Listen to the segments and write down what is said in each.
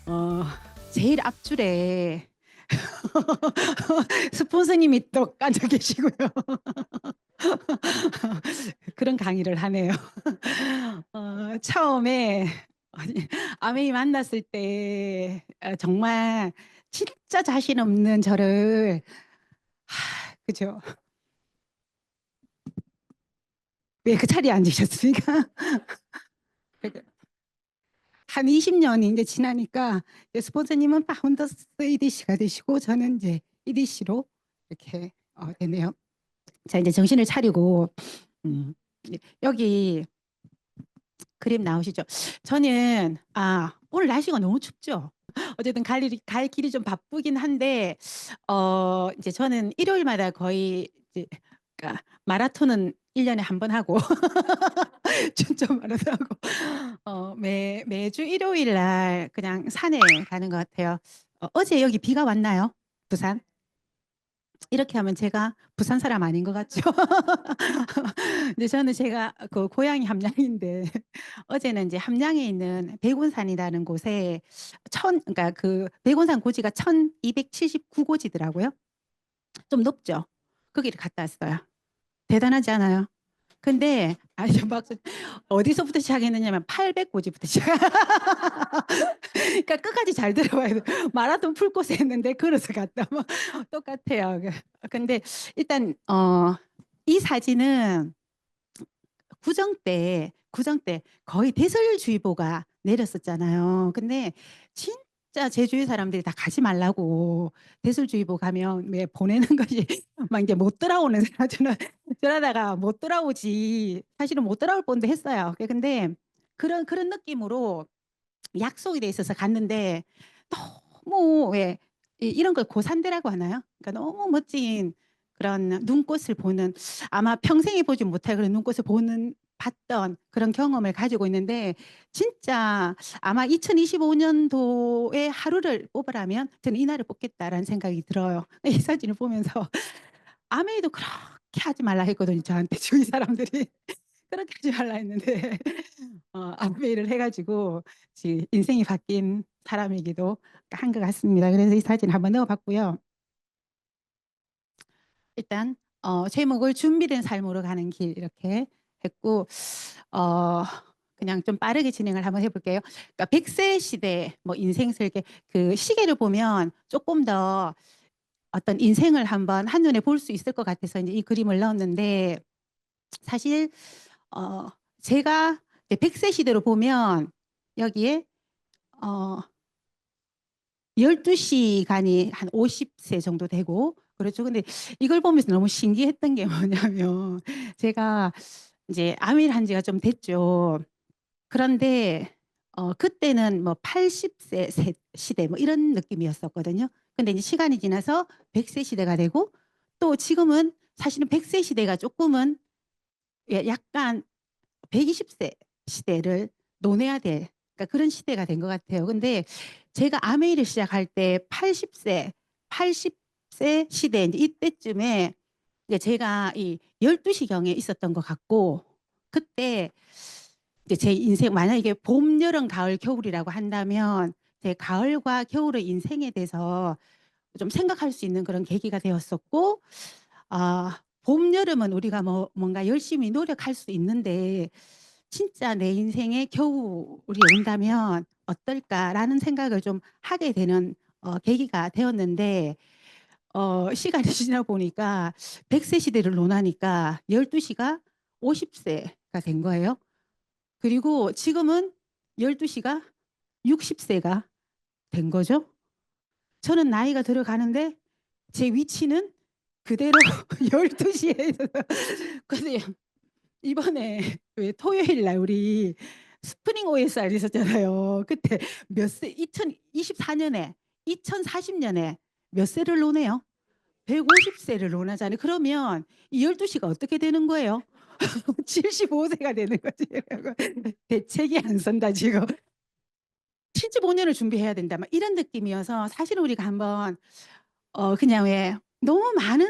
어, 제일 앞줄에 스폰서님이 또 앉아 계시고요. 그런 강의를 하네요. 처음에 아메이 만났을 때 정말 진짜 자신 없는 저를 그죠? 왜 그 자리에 앉으셨습니까? 한 20년이 이제 지나니까 이제 스폰서님은 파운더스 EDC가 되시고 저는 이제 EDC로 이렇게 되네요. 자, 이제 정신을 차리고 음, 여기 그림 나오시죠? 저는 오늘 날씨가 너무 춥죠. 어쨌든 갈 길이 좀 바쁘긴 한데 이제 저는 일요일마다 거의 이제 그러니까 마라톤은 1년에 한 번 하고 춘천 마라톤 하고 매주 일요일 날 그냥 산에 가는 것 같아요. 어제 여기 비가 왔나요? 부산? 이렇게 하면 제가 부산 사람 아닌 것 같죠? 근데 저는 제가 그 고향이 함양인데 어제는 이제 함양에 있는 백운산이라는 곳에 그러니까 그 백운산 고지가 1279고지더라고요. 좀 높죠? 거기를 갔다 왔어요. 대단하지 않아요? 근데 막 어디서부터 시작했느냐면 800고지부터 시작. 그러니까 끝까지 잘 들어봐야 돼. 마라톤 풀코스 했는데 걸어서 갔다 뭐 똑같아요. 근데 일단 이 사진은 구정 때 거의 대설주의보가 내렸었잖아요. 근데 진짜 제주의 사람들이 다 가지 말라고 대설주의보 가면 왜 보내는 것이 막 이제 못 돌아오는 저는 저러다가 못 돌아오지 사실은 못 돌아올 뻔도 했어요. 근데 그런 느낌으로 약속이 돼 있어서 갔는데 너무 왜 이런 걸 고산대라고 하나요? 그러니까 너무 멋진 그런 눈꽃을 보는 아마 평생에 보지 못할 그런 눈꽃을 봤던 그런 경험을 가지고 있는데 진짜 아마 2025년도에 하루를 뽑으라면 저는 이날을 뽑겠다라는 생각이 들어요. 이 사진을 보면서 아메이도 그렇게 하지 말라 했거든요. 저한테 주위 사람들이 그렇게 하지 말라 했는데 아메이를 해가지고 지금 인생이 바뀐 사람이기도 한 것 같습니다. 그래서 이 사진 한번 넣어봤고요. 일단 제목을 준비된 삶으로 가는 길 이렇게 했고 그냥 좀 빠르게 진행을 한번 해볼게요. 그러니까 100세 시대 뭐 인생 설계 그 시계를 보면 조금 더 어떤 인생을 한번 한눈에 볼 수 있을 것 같아서 이제 이 그림을 넣었는데 사실 제가 100세 시대로 보면 여기에 어 12시간이 한 50세 정도 되고 그렇죠. 근데 이걸 보면서 너무 신기했던 게 뭐냐면 제가 이제 아미를 한 지가 좀 됐죠. 그런데 그때는 뭐 80세 시대 뭐 이런 느낌이었었거든요. 근데 이제 시간이 지나서 100세 시대가 되고 또 지금은 사실은 100세 시대가 조금은 약간 120세 시대를 논해야 될 그러니까 그런 시대가 된 것 같아요. 근데 제가 아메이를 시작할 때 80세 시대 이제 이때쯤에 이제 제가 이 12시경에 있었던 것 같고 그때 이제 제 인생 만약 이게 봄, 여름, 가을, 겨울이라고 한다면 제 가을과 겨울의 인생에 대해서 좀 생각할 수 있는 그런 계기가 되었었고 봄, 여름은 우리가 뭔가 열심히 노력할 수 있는데 진짜 내 인생에 겨울이 온다면 어떨까라는 생각을 좀 하게 되는 계기가 되었는데 시간이 지나 보니까 100세 시대를 논하니까 12시가 50세가 된 거예요. 그리고 지금은 12시가 60세가 된 거죠. 저는 나이가 들어가는데 제 위치는 그대로 12시에 있어서 근데 이번에 왜 토요일 날 우리 스프링 OSR 있었잖아요. 그때 몇 세, 2024년에, 2040년에 몇 세를 노네요? 150세를 논하잖아요. 그러면 이 12시가 어떻게 되는 거예요? 75세가 되는 거지. 대책이 안 선다, 지금. 75년을 준비해야 된다. 막 이런 느낌이어서 사실 우리가 한번 그냥 왜 너무 많은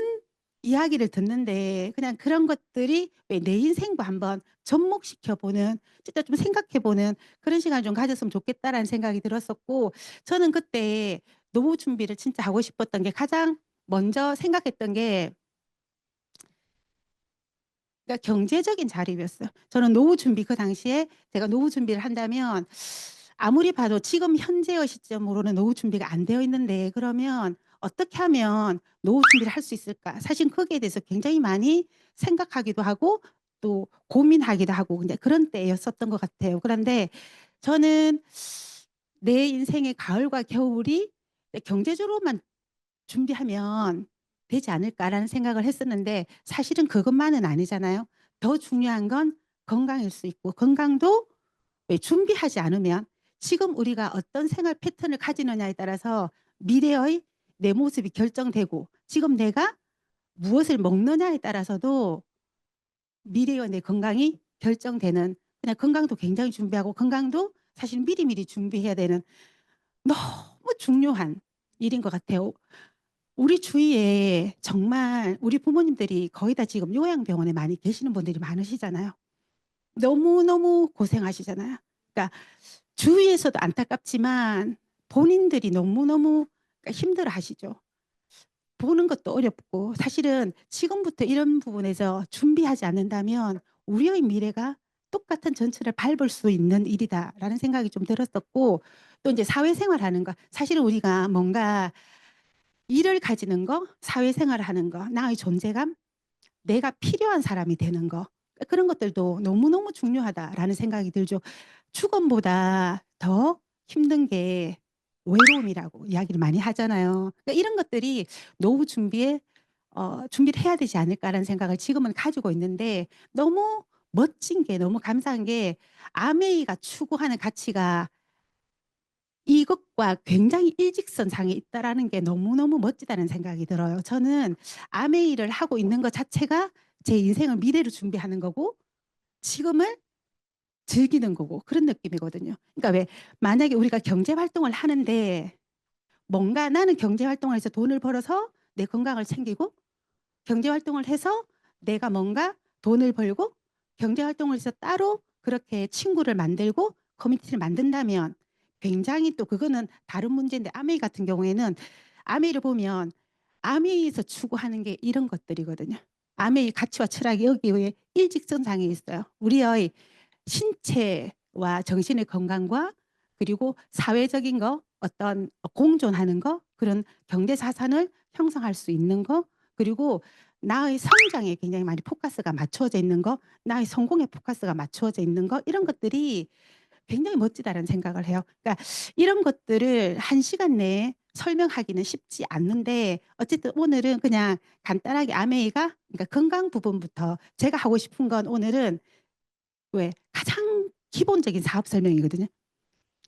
이야기를 듣는데 그냥 그런 것들이 왜 내 인생도 한번 접목시켜 보는, 진짜 좀 생각해 보는 그런 시간을 좀 가졌으면 좋겠다라는 생각이 들었었고, 저는 그때 노후 준비를 진짜 하고 싶었던 게 가장 먼저 생각했던 게, 그러니까 경제적인 자립이었어요. 저는 노후 준비, 그 당시에 제가 노후 준비를 한다면 아무리 봐도 지금 현재의 시점으로는 노후 준비가 안 되어 있는데, 그러면 어떻게 하면 노후 준비를 할 수 있을까? 사실 거기에 대해서 굉장히 많이 생각하기도 하고 또 고민하기도 하고 이제 그런 때였었던 것 같아요. 그런데 저는 내 인생의 가을과 겨울이 경제적으로만 준비하면 되지 않을까라는 생각을 했었는데, 사실은 그것만은 아니잖아요. 더 중요한 건 건강일 수 있고, 건강도 왜 준비하지 않으면 지금 우리가 어떤 생활 패턴을 가지느냐에 따라서 미래의 내 모습이 결정되고, 지금 내가 무엇을 먹느냐에 따라서도 미래의 내 건강이 결정되는, 그냥 건강도 굉장히 준비하고, 건강도 사실 미리미리 준비해야 되는 너무 중요한 일인 것 같아요. 우리 주위에 정말 우리 부모님들이 거의 다 지금 요양병원에 많이 계시는 분들이 많으시잖아요. 너무너무 고생하시잖아요. 그러니까 주위에서도 안타깝지만 본인들이 너무너무 힘들어 하시죠. 보는 것도 어렵고, 사실은 지금부터 이런 부분에서 준비하지 않는다면 우리의 미래가 똑같은 전철을 밟을 수 있는 일이다라는 생각이 좀 들었었고, 또 이제 사회생활하는 거, 사실은 우리가 뭔가 일을 가지는 거, 사회생활을 하는 거, 나의 존재감, 내가 필요한 사람이 되는 거, 그런 것들도 너무너무 중요하다라는 생각이 들죠. 축원보다 더 힘든 게 외로움이라고 이야기를 많이 하잖아요. 그러니까 이런 것들이 노후 준비에 준비를 해야 되지 않을까라는 생각을 지금은 가지고 있는데, 너무 멋진 게, 너무 감사한 게 아메이가 추구하는 가치가 이것과 굉장히 일직선상에 있다라는 게 너무너무 멋지다는 생각이 들어요. 저는 아메이를 하고 있는 것 자체가 제 인생을 미래로 준비하는 거고 지금을 즐기는 거고, 그런 느낌이거든요. 그러니까 왜 만약에 우리가 경제 활동을 하는데 뭔가 나는 경제 활동을 해서 돈을 벌어서 내 건강을 챙기고, 경제 활동을 해서 내가 뭔가 돈을 벌고, 경제 활동을 해서 따로 그렇게 친구를 만들고 커뮤니티를 만든다면 굉장히, 또 그거는 다른 문제인데, 아메이 같은 경우에는 아메이를 보면 아메이에서 추구하는 게 이런 것들이거든요. 아메이 가치와 철학이 여기에 일직선상에 있어요. 우리의 신체와 정신의 건강과 그리고 사회적인 거, 어떤 공존하는 거, 그런 경제 자산을 형성할 수 있는 거, 그리고 나의 성장에 굉장히 많이 포커스가 맞추어져 있는 거, 나의 성공에 포커스가 맞추어져 있는 거, 이런 것들이 굉장히 멋지다는 생각을 해요. 그러니까 이런 것들을 한 시간 내에 설명하기는 쉽지 않는데, 어쨌든 오늘은 그냥 간단하게 아메이가, 그러니까 건강 부분부터 제가 하고 싶은 건, 오늘은 왜 가장 기본적인 사업 설명이거든요.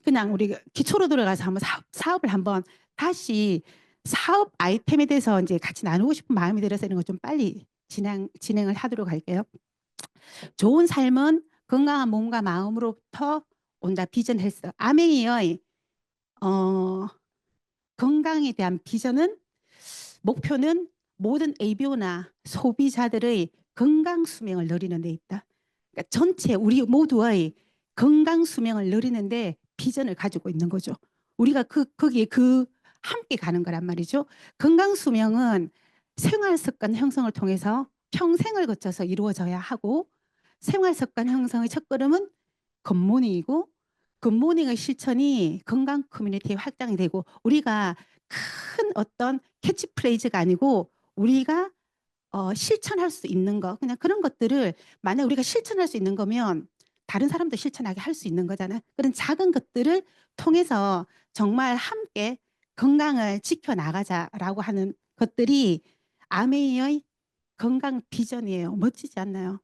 그냥 우리 기초로 들어가서 한번 사업을 한번 다시, 사업 아이템에 대해서 이제 같이 나누고 싶은 마음이 들어서 이런 거 좀 빨리 진행을 하도록 할게요. 좋은 삶은 건강한 몸과 마음으로부터 온다. 비전 헬스. 아메이의 어, 건강에 대한 비전은, 목표는 모든 ABO나 소비자들의 건강 수명을 누리는 데 있다. 그러니까 전체 우리 모두의 건강 수명을 누리는데 비전을 가지고 있는 거죠. 우리가 거기에 함께 가는 거란 말이죠. 건강 수명은 생활 습관 형성을 통해서 평생을 거쳐서 이루어져야 하고, 생활 습관 형성의 첫걸음은 굿모닝이고, 굿모닝의 실천이 건강 커뮤니티에 확장이 되고, 우리가 큰 어떤 캐치프레이즈가 아니고 우리가 실천할 수 있는 거, 그냥 그런 것들을, 만약 우리가 실천할 수 있는 거면 다른 사람도 실천하게 할 수 있는 거잖아요. 그런 작은 것들을 통해서 정말 함께 건강을 지켜나가자라고 하는 것들이 아메이의 건강 비전이에요. 멋지지 않나요?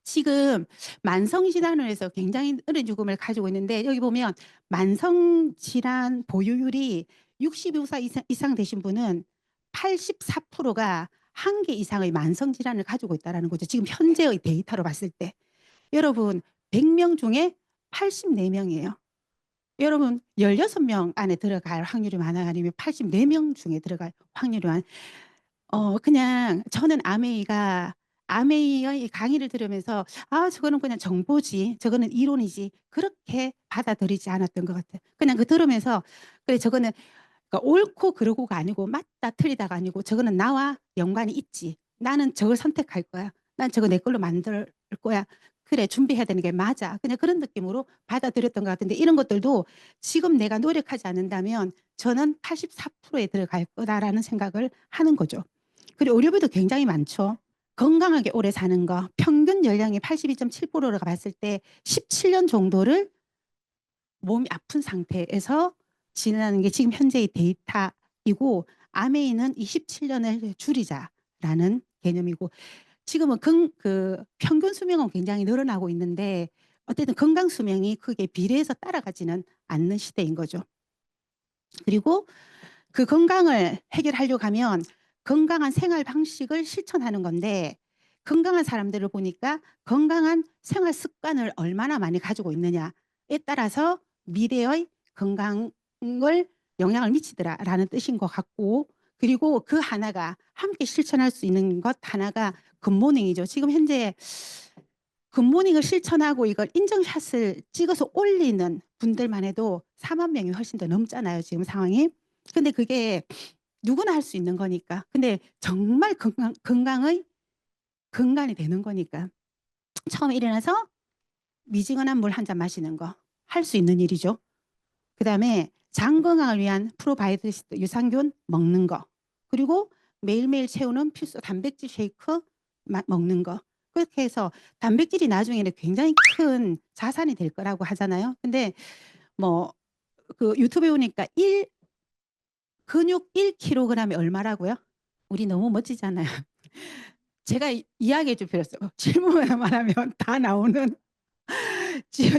지금 만성질환을 해서 굉장히 어린 죽음을 가지고 있는데, 여기 보면 만성질환 보유율이 65세 이상 되신 분은 84%가 한 개 이상의 만성질환을 가지고 있다는 거죠. 지금 현재의 데이터로 봤을 때. 여러분, 100명 중에 84명이에요. 여러분, 16명 안에 들어갈 확률이 많아요? 아니면 84명 중에 들어갈 확률이 많아요? 그냥 저는 아메이의 강의를 들으면서 '아 저거는 그냥 정보지. 저거는 이론이지.' 그렇게 받아들이지 않았던 것 같아요. 그냥 그 들으면서 '그래 저거는 그러니까 옳고 그르고가 아니고 맞다 틀리다가 아니고 저거는 나와 연관이 있지. 나는 저걸 선택할 거야. 난 저거 내 걸로 만들 거야. 그래 준비해야 되는 게 맞아.' 그냥 그런 느낌으로 받아들였던 것 같은데 이런 것들도 지금 내가 노력하지 않는다면 저는 84%에 들어갈 거다라는 생각을 하는 거죠. 그리고 의료비도 굉장히 많죠. 건강하게 오래 사는 거 평균 연령이 82.7%가 봤을 때 17년 정도를 몸이 아픈 상태에서 지내는 게 지금 현재의 데이터이고 아메이는 27년을 줄이자라는 개념이고 지금은 평균 수명은 굉장히 늘어나고 있는데 어쨌든 건강 수명이 크게 비례해서 따라가지는 않는 시대인 거죠. 그리고 그 건강을 해결하려고 하면 건강한 생활 방식을 실천하는 건데 건강한 사람들을 보니까 건강한 생활 습관을 얼마나 많이 가지고 있느냐에 따라서 미래의 건강을 영향을 미치더라라는 뜻인 것 같고 그리고 그 하나가 함께 실천할 수 있는 것 하나가 굿모닝이죠. 지금 현재 굿모닝을 실천하고 이걸 인증샷을 찍어서 올리는 분들만 해도 4만 명이 훨씬 더 넘잖아요, 지금 상황이. 근데 그게 누구나 할 수 있는 거니까. 근데 정말 건강의 근간이 되는 거니까. 처음에 일어나서 미지근한 물 한 잔 마시는 거 할 수 있는 일이죠. 그다음에 장 건강을 위한 프로바이오티스 유산균 먹는 거. 그리고 매일매일 채우는 필수 단백질 쉐이크 먹는 거. 그렇게 해서 단백질이 나중에는 굉장히 큰 자산이 될 거라고 하잖아요. 근데 뭐 그 유튜브에 보니까 근육 1kg이 얼마라고요? 우리 너무 멋지잖아요. 제가 이야기해 줄 필요 없어요. 질문만 하면 다 나오는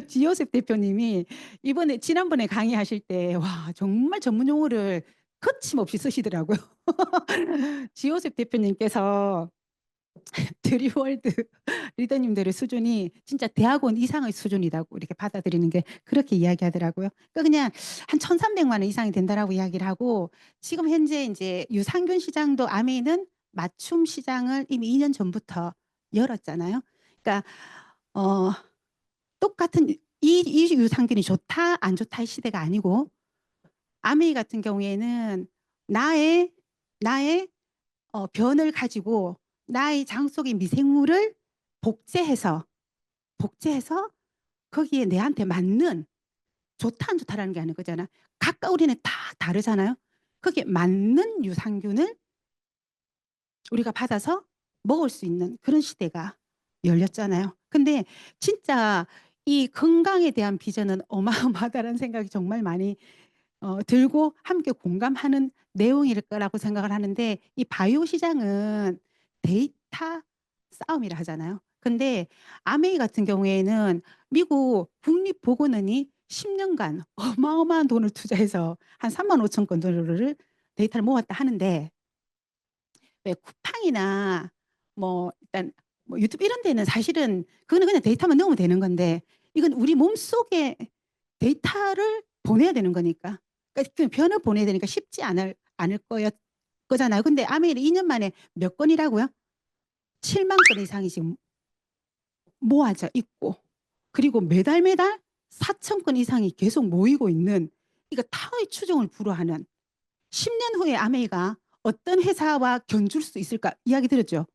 지효셉 대표님이 지난번에 강의하실 때 와 정말 전문 용어를 거침없이 쓰시더라고요. 지효셉 대표님께서 드리월드 리더님들의 수준이 진짜 대학원 이상의 수준이라고 이렇게 받아들이는 게 그렇게 이야기하더라고요. 그러니까 그냥 한 1,300만 원 이상이 된다라고 이야기를 하고 지금 현재 이제 유산균 시장도 아메이는 맞춤 시장을 이미 2년 전부터 열었잖아요. 그러니까 어 똑같은 이 유산균이 좋다 안 좋다의 시대가 아니고 아메이 같은 경우에는 나의 나의 변을 가지고 나의 장 속의 미생물을 복제해서 복제해서 거기에 내한테 맞는 좋다 안 좋다라는 게 아닌 거잖아. 각각 우리는 다 다르잖아요. 거기에 맞는 유산균을 우리가 받아서 먹을 수 있는 그런 시대가 열렸잖아요. 근데 진짜 이 건강에 대한 비전은 어마어마하다는 생각이 정말 많이 들고 함께 공감하는 내용일 거라고 생각을 하는데 이 바이오 시장은 데이터 싸움이라 하잖아요. 근데 아메이 같은 경우에는 미국 국립보건원이 10년간 어마어마한 돈을 투자해서 한 3만 5천 건 정도를 데이터를 모았다 하는데 왜 쿠팡이나 뭐 일단 뭐 유튜브 이런 데는 사실은 그거는 그냥 데이터만 넣으면 되는 건데 이건 우리 몸속에 데이터를 보내야 되는 거니까. 그러니까 그 변을 보내야 되니까 쉽지 않을 거잖아요. 근데 아메이는 2년 만에 몇 건이라고요? 7만 건 이상이 지금 모아져 있고 그리고 매달 4천 건 이상이 계속 모이고 있는 이거 타의 추종을 불허하는 10년 후에 아메이가 어떤 회사와 견줄 수 있을까 이야기 들었죠.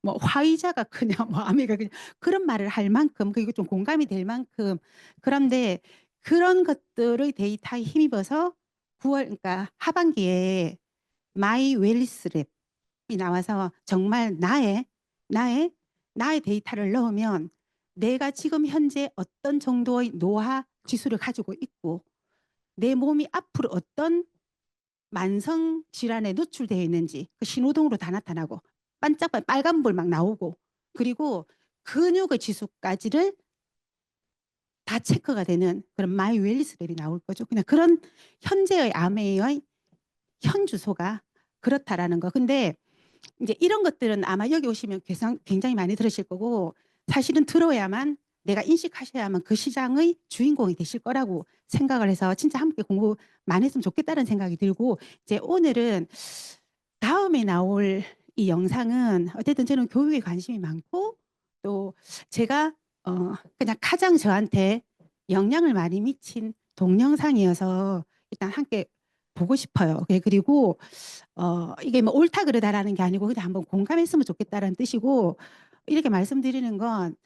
뭐 화이자가 크냐 뭐 아메리카 그냥 그런 말을 할 만큼 그리고 좀 공감이 될 만큼 그런데 그런 것들의 데이터에 힘입어서 9월 그러니까 하반기에 마이 웰리스 랩이 나와서 정말 나의 나의 데이터를 넣으면 내가 지금 현재 어떤 정도의 노화 지수를 가지고 있고 내 몸이 앞으로 어떤 만성 질환에 노출되어 있는지 그 신호등으로 다 나타나고 반짝반 빨간불 막 나오고 그리고 근육의 지수까지를 다 체크가 되는 그런 마이 웰리스 랩이 나올 거죠. 그냥 그런 현재의 아메의 현 주소가 그렇다라는 거. 근데 이제 이런 것들은 아마 여기 오시면 굉장히 많이 들으실 거고 사실은 들어야만 내가 인식하셔야만 그 시장의 주인공이 되실 거라고 생각을 해서 진짜 함께 공부 많이 했으면 좋겠다는 생각이 들고 이제 오늘은 다음에 나올 이 영상은 어쨌든 저는 교육에 관심이 많고 또 제가 그냥 가장 저한테 영향을 많이 미친 동영상이어서 일단 함께 보고 싶어요. 그리고 이게 뭐 옳다 그르다라는 게 아니고 그냥 한번 공감했으면 좋겠다라는 뜻이고 이렇게 말씀드리는 건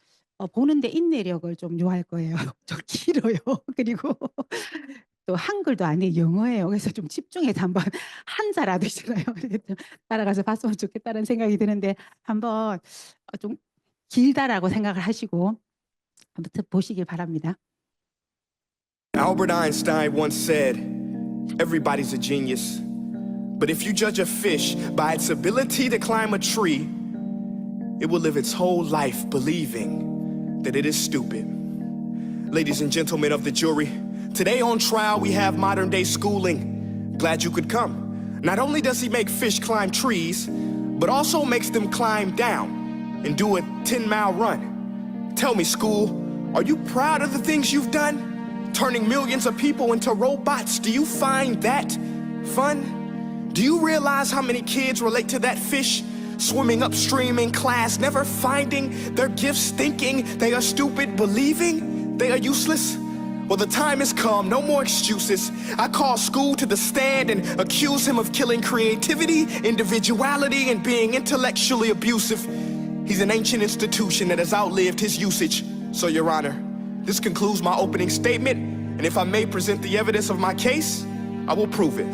보는데 인내력을 좀 요할 거예요. 좀 길어요. 그리고 또 한글도 아니에요. 영어예요. 그래서 좀 집중해서 한번 한자라도 있잖아요. 좀 따라가서 봤으면 좋겠다는 생각이 드는데 한번 좀 길다라고 생각을 하시고 아무튼 보시길 바랍니다. Albert Einstein once said, "Everybody's a genius, but if you judge a fish by its ability to climb a tree, it will live its whole life believing that it is stupid." Ladies and gentlemen of the jury, today on trial we have modern day schooling. Glad you could come. Not only does he make fish climb trees, but also makes them climb down and do a 10-mile run. Tell me, school, are you proud of the things you've done? Turning millions of people into robots, do you find that fun? Do you realize how many kids relate to that fish? Swimming upstream in class, never finding their gifts, thinking they are stupid, believing they are useless? Well, the time has come, no more excuses. I call school to the stand and accuse him of killing creativity, individuality, and being intellectually abusive. He's an ancient institution that has outlived his usage. So, Your Honor, this concludes my opening statement, and if I may present the evidence of my case, I will prove it.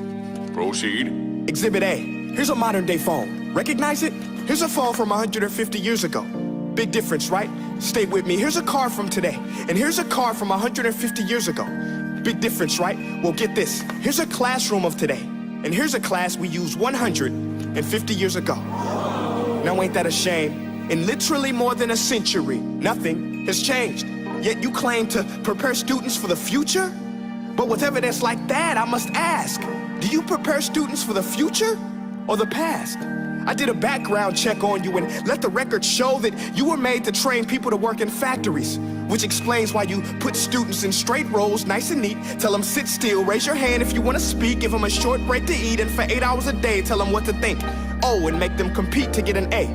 Proceed. Exhibit A. Here's a modern-day phone. Recognize it? Here's a phone from 150 years ago. Big difference, right? Stay with me. Here's a car from today, and here's a car from 150 years ago. Big difference, right? Well, get this. Here's a classroom of today, and here's a class we used 150 years ago. Now, ain't that a shame? In literally more than a century, nothing has changed. Yet you claim to prepare students for the future? But with evidence like that, I must ask, do you prepare students for the future or the past? I did a background check on you and let the record show that you were made to train people to work in factories, which explains why you put students in straight rows, nice and neat, tell them sit still, raise your hand if you want to speak, give them a short break to eat, and for 8 hours a day, tell them what to think. Oh, and make them compete to get an A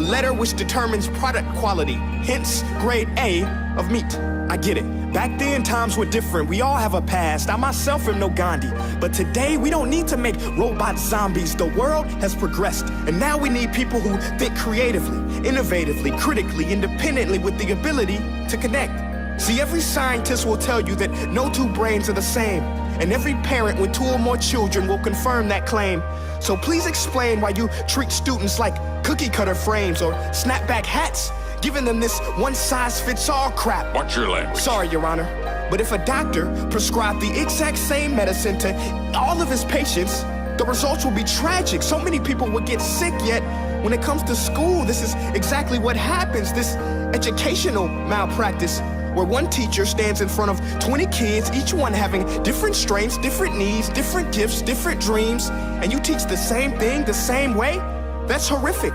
letter which determines product quality, hence grade A of meat. I get it. Back then, times were different. We all have a past. I myself am no Gandhi. But today, we don't need to make robot zombies. The world has progressed. And now we need people who think creatively, innovatively, critically, independently, with the ability to connect. See, every scientist will tell you that no two brains are the same. And every parent with 2 or more children will confirm that claim. So please explain why you treat students like cookie cutter frames or snapback hats, giving them this one-size-fits-all crap. Watch your language. Sorry, Your Honor, but if a doctor prescribed the exact same medicine to all of his patients, the results will be tragic. So many people would get sick, yet when it comes to school, this is exactly what happens, this educational malpractice, where one teacher stands in front of 20 kids, each one having different strengths, different needs, different gifts, different dreams, and you teach the same thing the same way? That's horrific.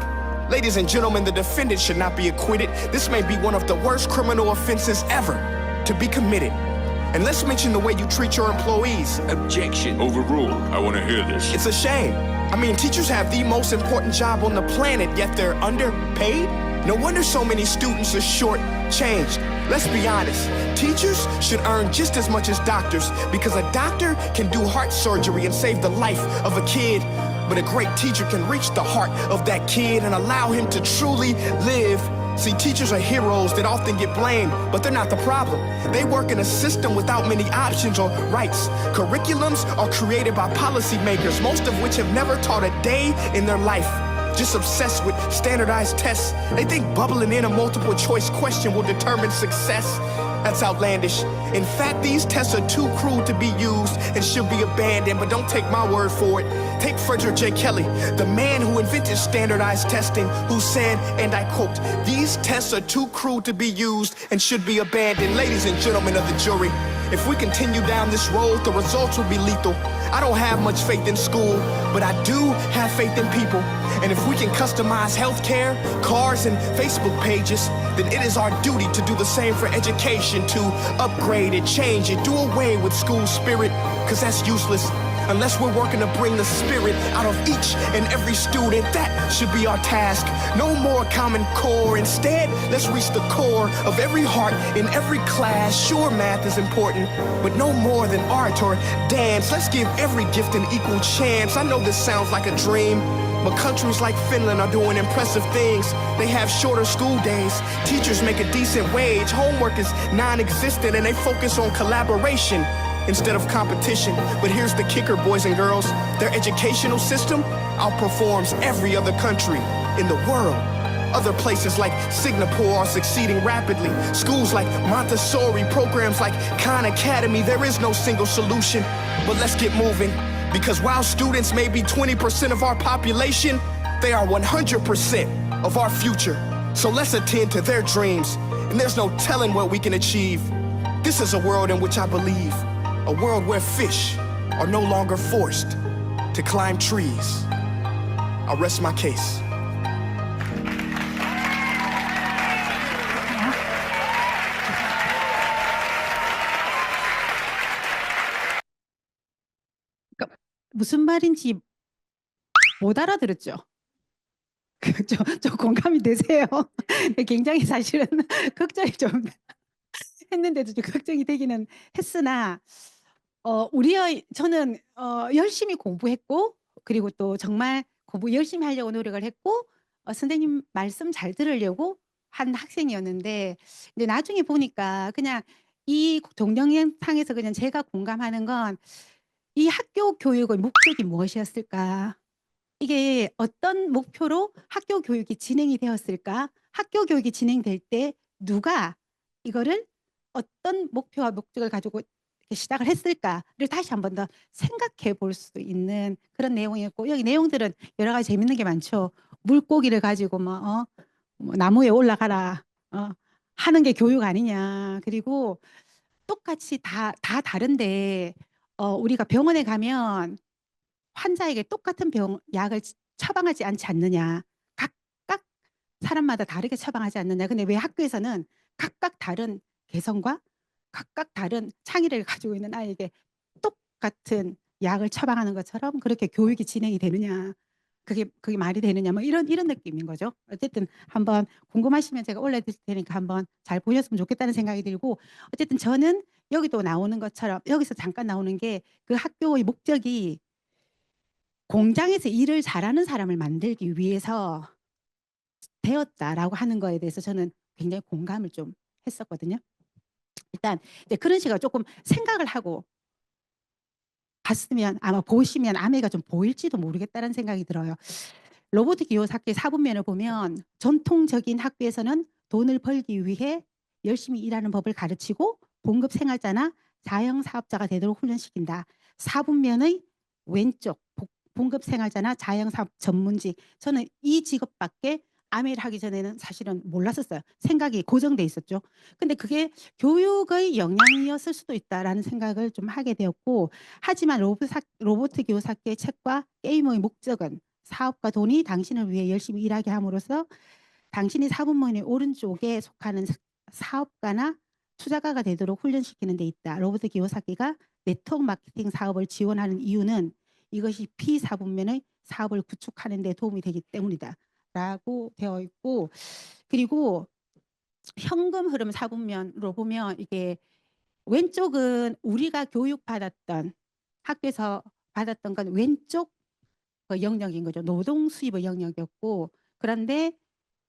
Ladies and gentlemen, the defendant should not be acquitted. This may be one of the worst criminal offenses ever to be committed. And let's mention the way you treat your employees. Objection. Overruled. I want to hear this. It's a shame. I mean, teachers have the most important job on the planet, yet they're underpaid? No wonder so many students are short-changed. Let's be honest, teachers should earn just as much as doctors, because a doctor can do heart surgery and save the life of a kid, but a great teacher can reach the heart of that kid and allow him to truly live. See, teachers are heroes that often get blamed, but they're not the problem. They work in a system without many options or rights. Curriculums are created by policymakers, most of which have never taught a day in their life. Just obsessed with standardized tests. They think bubbling in a multiple choice question will determine success. That's outlandish. In fact, these tests are too crude to be used and should be abandoned, but don't take my word for it. Take Frederick J. Kelly, the man who invented standardized testing, who said, and I quote, "These tests are too crude to be used and should be abandoned." Ladies and gentlemen of the jury, if we continue down this road, the results will be lethal. I don't have much faith in school, but I do have faith in people. And if we can customize healthcare, cars, and Facebook pages, then it is our duty to do the same for education, to upgrade it, change it, do away with school spirit, because that's useless. unless we're working to bring the spirit out of each and every student. That should be our task. No more Common Core. Instead, let's reach the core of every heart in every class. Sure, math is important, but no more than art or dance. Let's give every gift an equal chance. I know this sounds like a dream, but countries like Finland are doing impressive things. They have shorter school days, teachers make a decent wage, homework is non-existent, and they focus on collaboration instead of competition. But here's the kicker, boys and girls. Their educational system outperforms every other country in the world. Other places like Singapore are succeeding rapidly. Schools like Montessori, programs like Khan Academy, there is no single solution. But let's get moving, because while students may be 20% of our population, they are 100% of our future. So let's attend to their dreams, and there's no telling what we can achieve. This is a world in which I believe, a world where fish are no longer forced to climb trees. I'll rest my case. 무슨 말인지 못 알아들었죠? 저 공감이 되세요? 네, 굉장히 사실은 걱정이 좀 했는데도 좀 걱정이 되기는 했으나 저는 열심히 공부했고, 그리고 또 정말 공부 열심히 하려고 노력을 했고, 선생님 말씀 잘 들으려고 한 학생이었는데, 근데 나중에 보니까 그냥 이 동영상에서 그냥 제가 공감하는 건, 이 학교 교육의 목적이 무엇이었을까? 이게 어떤 목표로 학교 교육이 진행이 되었을까? 학교 교육이 진행될 때 누가 이거를 어떤 목표와 목적을 가지고 이렇게 시작을 했을까를 다시 한 번 더 생각해 볼 수 있는 그런 내용이었고, 여기 내용들은 여러 가지 재밌는 게 많죠. 물고기를 가지고 뭐 나무에 올라가라 하는 게 교육 아니냐. 그리고 똑같이 다 다른데 우리가 병원에 가면 환자에게 똑같은 약을 처방하지 않지 않느냐. 각각 사람마다 다르게 처방하지 않느냐. 근데 왜 학교에서는 각각 다른 개성과 각각 다른 창의를 가지고 있는 아이에게 똑같은 약을 처방하는 것처럼 그렇게 교육이 진행이 되느냐. 그게 말이 되느냐. 뭐 이런 느낌인 거죠. 어쨌든 한번 궁금하시면 제가 올려드릴 테니까 한번 잘 보셨으면 좋겠다는 생각이 들고, 어쨌든 저는 여기도 나오는 것처럼, 여기서 잠깐 나오는 게 그 학교의 목적이 공장에서 일을 잘하는 사람을 만들기 위해서 되었다라고 하는 거에 대해서 저는 굉장히 공감을 좀 했었거든요. 일단 이제 그런 식으로 조금 생각을 하고 봤으면 아마 보시면 아메가 좀 보일지도 모르겠다는 생각이 들어요. 로보틱 기호사 학교의 사분면을 보면 전통적인 학교에서는 돈을 벌기 위해 열심히 일하는 법을 가르치고 봉급 생활자나 자영 사업자가 되도록 훈련시킨다. 사분면의 왼쪽 봉급 생활자나 자영 사업 전문직, 저는 이 직업밖에 아메를 하기 전에는 사실은 몰랐었어요. 생각이 고정돼 있었죠. 근데 그게 교육의 영향이었을 수도 있다라는 생각을 좀 하게 되었고, 하지만 로보트 교사학교의 책과 게임의 목적은 사업과 돈이 당신을 위해 열심히 일하게 함으로써 당신이 사분면의 오른쪽에 속하는 사업가나 투자가가 되도록 훈련시키는 데 있다. 로보트 교사학교가 네트워크 마케팅 사업을 지원하는 이유는 이것이 피사분면의 사업을 구축하는 데 도움이 되기 때문이다 라고 되어 있고, 그리고 현금 흐름 사분면으로 보면 이게 왼쪽은 우리가 교육받았던 학교에서 받았던 건 왼쪽 그 영역인 거죠. 노동 수입의 영역이었고, 그런데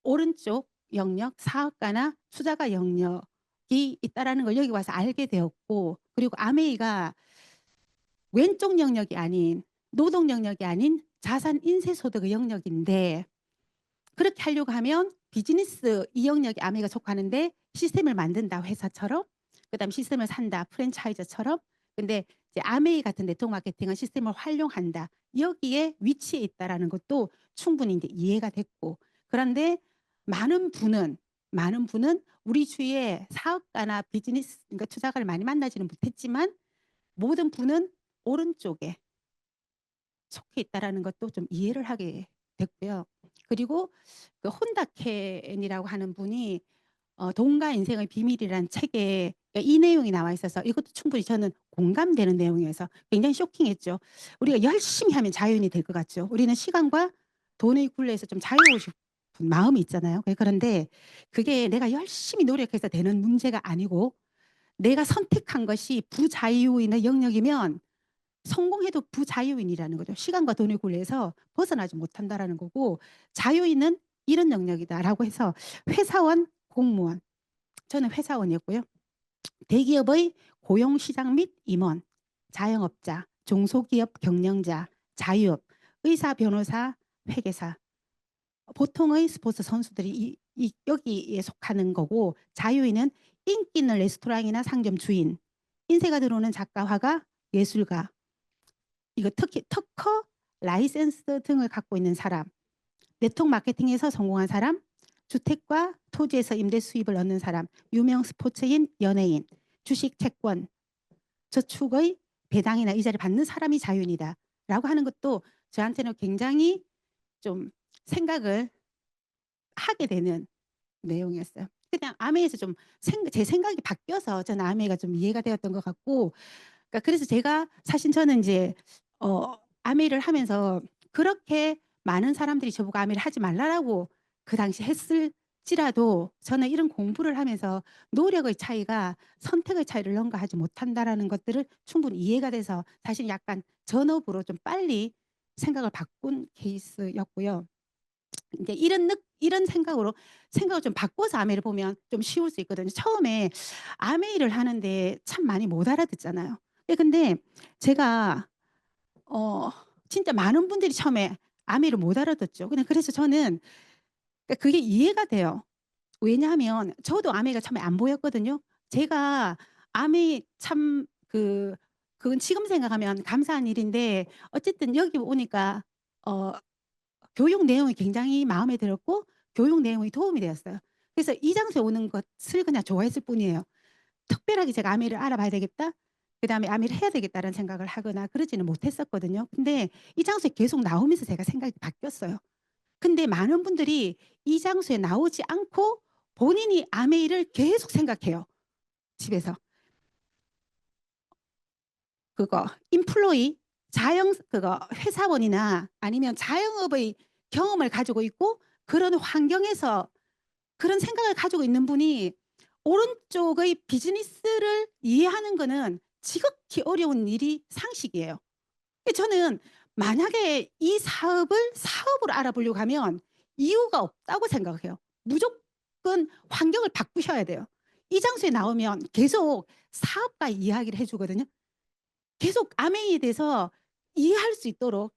오른쪽 영역 사업가나 투자가 영역이 있다라는 걸 여기 와서 알게 되었고, 그리고 아메이가 왼쪽 영역이 아닌 노동 영역이 아닌 자산 인쇄 소득의 영역인데, 그렇게 하려고 하면 비즈니스 이 영역에 아메가 속하는데 시스템을 만든다 회사처럼, 그다음 시스템을 산다 프랜차이즈처럼. 근데 이제 아메이 같은 네트워크 마케팅은 시스템을 활용한다, 여기에 위치해 있다라는 것도 충분히 이제 이해가 됐고, 그런데 많은 분은 우리 주위에 사업가나 비즈니스, 그러니까 투자가를 많이 만나지는 못했지만 모든 분은 오른쪽에 속해 있다라는 것도 좀 이해를 하게 됐고요. 그리고 그 혼다켄이라고 하는 분이 돈과 인생의 비밀이라는 책에 이 내용이 나와 있어서 이것도 충분히 저는 공감되는 내용이어서 굉장히 쇼킹했죠. 우리가 열심히 하면 자유인이 될 것 같죠. 우리는 시간과 돈의 굴레에서 좀 자유로우고 싶은 마음이 있잖아요. 그런데 그게 내가 열심히 노력해서 되는 문제가 아니고 내가 선택한 것이 부자유인의 영역이면 성공해도 부자유인이라는 거죠. 시간과 돈의 굴레에서 벗어나지 못한다라는 거고 자유인은 이런 영역이다라고 해서 회사원, 공무원, 저는 회사원이었고요. 대기업의 고용시장 및 임원, 자영업자, 중소기업 경영자, 자유업, 의사, 변호사, 회계사, 보통의 스포츠 선수들이 여기에 속하는 거고 자유인은 인기 있는 레스토랑이나 상점 주인, 인세가 들어오는 작가, 화가, 예술가, 이거 특히 특허, 라이센스 등을 갖고 있는 사람, 네트워크 마케팅에서 성공한 사람, 주택과 토지에서 임대 수입을 얻는 사람, 유명 스포츠인, 연예인, 주식, 채권, 저축의 배당이나 이자를 받는 사람이 자유인이다 라고 하는 것도 저한테는 굉장히 좀 생각을 하게 되는 내용이었어요. 그냥 아메에서 좀 제 생각이 바뀌어서 저는 아메가 좀 이해가 되었던 것 같고, 그러니까 그래서 제가 사실 저는 이제 아메를 하면서 그렇게 많은 사람들이 저보고 아메를 하지 말라라고 그 당시 했을지라도 저는 이런 공부를 하면서 노력의 차이가 선택의 차이를 능가하지 못한다라는 것들을 충분히 이해가 돼서 사실 약간 전업으로 좀 빨리 생각을 바꾼 케이스였고요. 이제 이런 생각을 좀 바꿔서 아메를 보면 좀 쉬울 수 있거든요. 처음에 아메이를 하는데 참 많이 못 알아듣잖아요. 근데 제가 진짜 많은 분들이 처음에 아메이를 못 알아듣죠. 그래서 저는 그게 이해가 돼요. 왜냐하면 저도 아메이가 처음에 안 보였거든요. 제가 아메이 참 그건 지금 생각하면 감사한 일인데 어쨌든 여기 오니까 교육 내용이 굉장히 마음에 들었고 교육 내용이 도움이 되었어요. 그래서 이 장소에 오는 것을 그냥 좋아했을 뿐이에요. 특별하게 제가 아미를 알아봐야 되겠다, 그다음에 아미를 해야 되겠다는 생각을 하거나 그러지는 못했었거든요. 근데 이 장소에 계속 나오면서 제가 생각이 바뀌었어요. 근데 많은 분들이 이 장소에 나오지 않고 본인이 아메이를 계속 생각해요. 집에서. 그거 인플로이 그거 회사원이나 아니면 자영업의 경험을 가지고 있고 그런 환경에서 그런 생각을 가지고 있는 분이 오른쪽의 비즈니스를 이해하는 거는 지극히 어려운 일이 상식이에요. 저는 만약에 이 사업으로 알아보려고 하면 이유가 없다고 생각해요. 무조건 환경을 바꾸셔야 돼요. 이 장소에 나오면 계속 사업가 이야기를 해주거든요. 계속 아메이에 대해서 이해할 수 있도록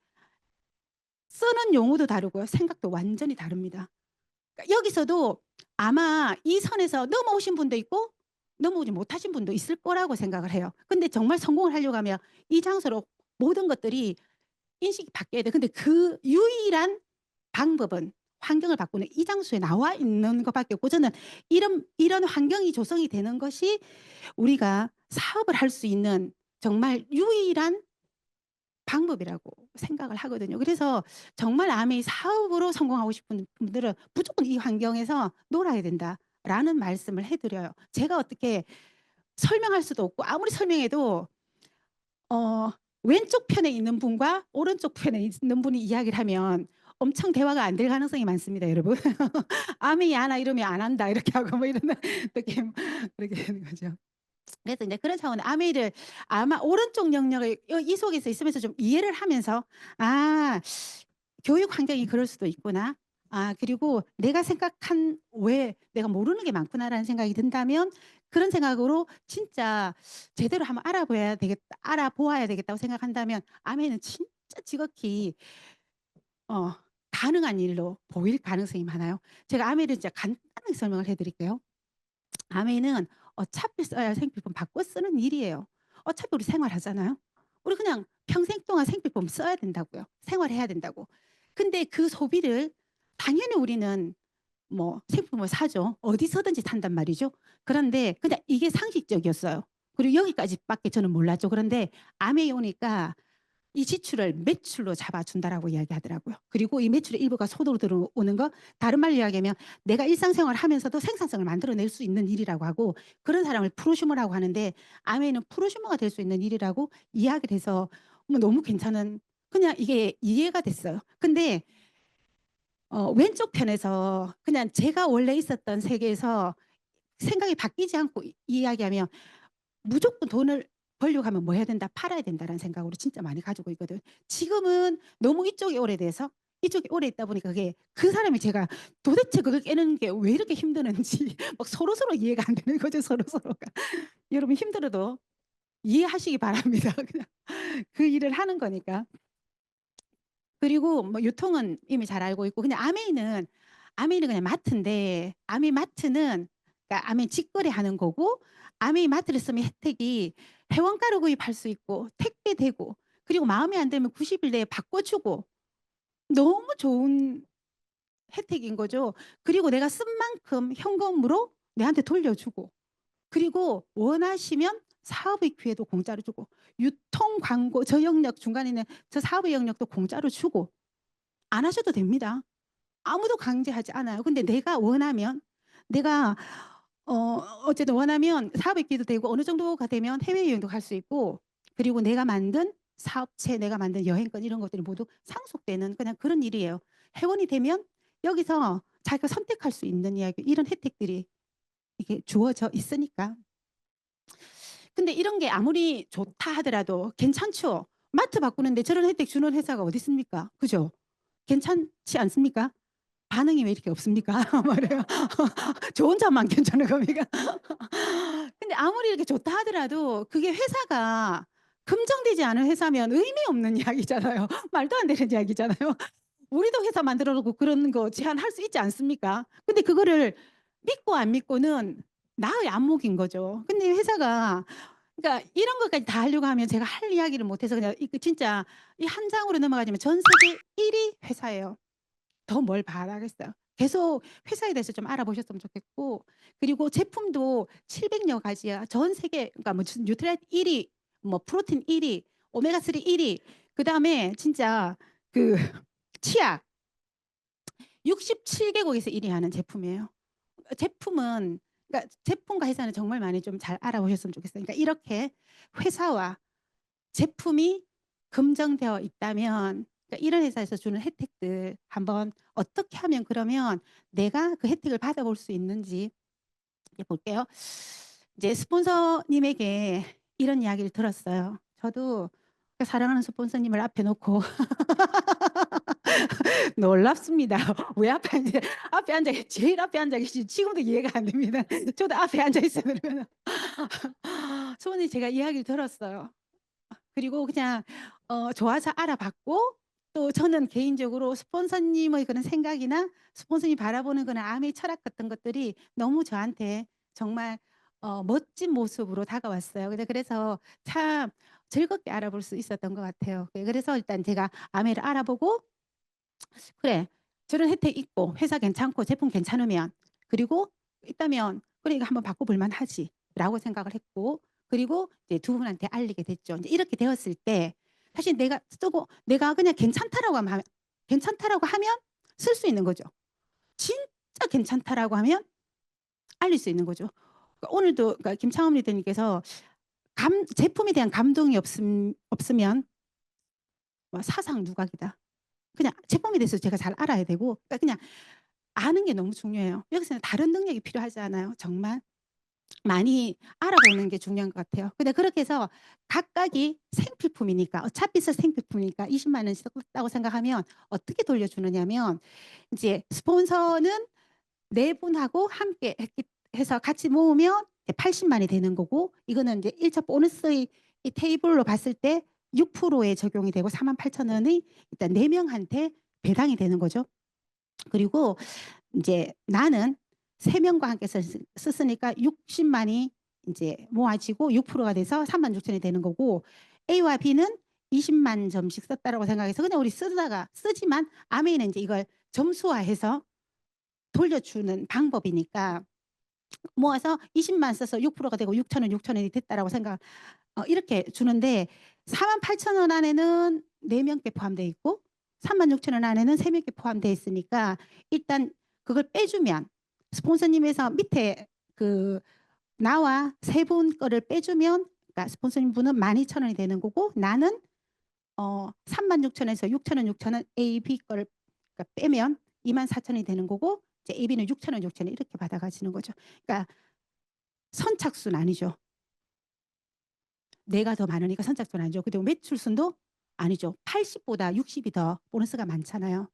쓰는 용어도 다르고요. 생각도 완전히 다릅니다. 그러니까 여기서도 아마 이 선에서 넘어오신 분도 있고 넘어오지 못하신 분도 있을 거라고 생각을 해요. 근데 정말 성공을 하려고 하면 이 장소로 모든 것들이 인식이 바뀌어야 돼. 근데 그 유일한 방법은 환경을 바꾸는 이 장소에 나와 있는 것밖에 없고, 저는 이런 환경이 조성이 되는 것이 우리가 사업을 할 수 있는 정말 유일한 방법이라고 생각을 하거든요. 그래서 정말 아메이 사업으로 성공하고 싶은 분들은 무조건 이 환경에서 놀아야 된다라는 말씀을 해드려요. 제가 어떻게 설명할 수도 없고 아무리 설명해도 왼쪽 편에 있는 분과 오른쪽 편에 있는 분이 이야기를 하면 엄청 대화가 안 될 가능성이 많습니다, 여러분. 아메이 하나 이러면 안 한다 이렇게 하고 뭐 이런 느낌 그렇게 되는 거죠. 그래서 이제 그런 차원의 아메이를 아마 오른쪽 영역을 이 속에서 있으면서 좀 이해를 하면서 교육 환경이 그럴 수도 있구나. 그리고 내가 생각한 왜 내가 모르는 게 많구나라는 생각이 든다면 그런 생각으로 진짜 제대로 한번 알아보아야 되겠다고 생각한다면 아메이는 진짜 지극히 가능한 일로 보일 가능성이 많아요. 제가 아메이를 진짜 간단하게 설명을 해드릴게요. 아메이는 어차피 써야 할 생필품 바꿔 쓰는 일이에요. 어차피 우리 생활하잖아요. 우리 그냥 평생 동안 생필품 써야 된다고요. 생활해야 된다고. 근데 그 소비를 당연히 우리는 뭐 생필품을 사죠. 어디서든지 산단 말이죠. 그런데 그냥 이게 상식적이었어요. 그리고 여기까지밖에 저는 몰랐죠. 그런데 아메이 오니까 이 지출을 매출로 잡아준다라고 이야기하더라고요. 그리고 이 매출의 일부가 소득으로 들어오는 거, 다른 말로 이야기하면 내가 일상생활을 하면서도 생산성을 만들어낼 수 있는 일이라고 하고, 그런 사람을 프로슈머라고 하는데 아메이는 프로슈머가 될 수 있는 일이라고 이야기를 해서 너무 괜찮은, 그냥 이게 이해가 됐어요. 근데 왼쪽 편에서 그냥 제가 원래 있었던 세계에서 생각이 바뀌지 않고 이야기하면 무조건 돈을 벌려고 하면 뭐 해야 된다? 팔아야 된다라는 생각으로 진짜 많이 가지고 있거든. 지금은 너무 이쪽이 오래돼서 이쪽이 오래 있다 보니까 그게 그 사람이 제가 도대체 그걸 깨는 게 왜 이렇게 힘드는지 막 서로서로 이해가 안 되는 거죠. 서로서로가. 여러분 힘들어도 이해하시기 바랍니다. 그냥 그 일을 하는 거니까. 그리고 뭐 유통은 이미 잘 알고 있고, 그냥 아메이는 그냥 마트인데, 아메이 마트는 그러니까 아메이 직거래하는 거고, 아메이 마트를 쓰면 혜택이 회원가로 구입할 수 있고 택배 되고, 그리고 마음에 안 들면 90일 내에 바꿔주고, 너무 좋은 혜택인 거죠. 그리고 내가 쓴 만큼 현금으로 내한테 돌려주고, 그리고 원하시면 사업의 기회도 공짜로 주고, 유통 광고 저 영역 중간에 있는 저 사업의 영역도 공짜로 주고, 안 하셔도 됩니다. 아무도 강제하지 않아요. 근데 내가 원하면, 내가 어쨌든 원하면 사업의 기회도 되고, 어느 정도가 되면 해외여행도 갈 수 있고, 그리고 내가 만든 사업체, 내가 만든 여행권 이런 것들이 모두 상속되는 그냥 그런 일이에요. 회원이 되면 여기서 자기가 선택할 수 있는 이야기, 이런 혜택들이 이게 주어져 있으니까. 근데 이런 게 아무리 좋다 하더라도 괜찮죠. 마트 바꾸는데 저런 혜택 주는 회사가 어디 있습니까? 그죠? 괜찮지 않습니까? 반응이 왜 이렇게 없습니까? 말해요. 저 혼자만 괜찮은 겁니까? 근데 아무리 이렇게 좋다 하더라도 그게 회사가 금정되지 않은 회사면 의미 없는 이야기잖아요. 말도 안 되는 이야기잖아요. 우리도 회사 만들어 놓고 그런 거 제한할 수 있지 않습니까? 근데 그거를 믿고 안 믿고는 나의 안목인 거죠. 근데 회사가, 그러니까 이런 것까지 다 하려고 하면 제가 할 이야기를 못 해서 그냥 진짜 이 한 장으로 넘어가자면 전 세계 1위 회사예요. 더 뭘 바라겠어요. 계속 회사에 대해서 좀 알아보셨으면 좋겠고, 그리고 제품도 700여 가지야. 전 세계, 그러니까 뭐 뉴트리아이트 1위, 뭐 프로틴 1위, 오메가3 1위, 그다음에 진짜 그 치약 67개국에서 1위 하는 제품이에요. 제품은, 그러니까 제품과 회사는 정말 많이 좀 잘 알아보셨으면 좋겠어요. 그러니까 이렇게 회사와 제품이 검증되어 있다면, 그러니까 이런 회사에서 주는 혜택들 한번 어떻게 하면 그러면 내가 그 혜택을 받아볼 수 있는지 볼게요. 이제 스폰서님에게 이런 이야기를 들었어요. 저도 사랑하는 스폰서님을 앞에 놓고 놀랍습니다. 왜 앞에 앉아 제일 앞에 앉아 계시지 지금도 이해가 안 됩니다. 저도 앞에 앉아 있어요. 그러면 소원이 제가 이야기를 들었어요. 그리고 그냥 좋아서 알아봤고, 또 저는 개인적으로 스폰서님의 그런 생각이나 스폰서님 바라보는 그런 아메의 철학 같은 것들이 너무 저한테 정말 멋진 모습으로 다가왔어요. 그래서 참 즐겁게 알아볼 수 있었던 것 같아요. 그래서 일단 제가 아메를 알아보고, 그래 저런 혜택 있고 회사 괜찮고 제품 괜찮으면, 그리고 있다면 그래 이거 한번 바꿔볼 만하지라고 생각을 했고, 그리고 이제 두 분한테 알리게 됐죠. 이제 이렇게 되었을 때 사실 내가 쓰고 내가 그냥 괜찮다라고 하면 쓸 수 있는 거죠. 진짜 괜찮다라고 하면 알릴 수 있는 거죠. 그러니까 오늘도 그러니까 김창흠 리더님께서 제품에 대한 감동이 없으면 사상 누각이다. 그냥 제품에 대해서 제가 잘 알아야 되고, 그러니까 그냥 아는 게 너무 중요해요. 여기서는 다른 능력이 필요하지 않아요. 정말 많이 알아보는 게 중요한 것 같아요. 근데 그렇게 해서 각각이 생필품이니까, 어차피 쓸 생필품이니까 20만 원 썼다고 생각하면 어떻게 돌려주느냐면, 이제 스폰서는 네 분하고 함께 해서 같이 모으면 80만 원이 되는 거고, 이거는 이제 1차 보너스의 이 테이블로 봤을 때 6%에 적용이 되고 48,000원이 일단 4명한테 배당이 되는 거죠. 그리고 이제 나는 3명과 함께 썼으니까 60만이 이제 모아지고 6%가 돼서 36,000이 되는 거고, A와 B는 20만 점씩 썼다라고 생각해서 그냥 우리 쓰지만 아메이는 이제 이걸 점수화해서 돌려주는 방법이니까, 모아서 20만 써서 6%가 되고 6,000원, 6,000원이 됐다라고 생각, 이렇게 주는데, 48,000원 안에는 4명께 포함되어 있고 36,000원 안에는 3명께 포함되어 있으니까 일단 그걸 빼주면 스폰서님에서 밑에 그 나와 세 분 거를 빼주면 그러니까 스폰서님 분은 12,000원이 되는 거고 나는 36,000원에서 6,000원, 6,000원 A, B 거를 그러니까 빼면 24,000원이 되는 거고 이제 A, B는 6,000원, 6,000원 이렇게 받아가시는 거죠. 그러니까 선착순 아니죠. 내가 더 많으니까 선착순 아니죠. 그리고 매출순도 아니죠. 80보다 60이 더 보너스가 많잖아요.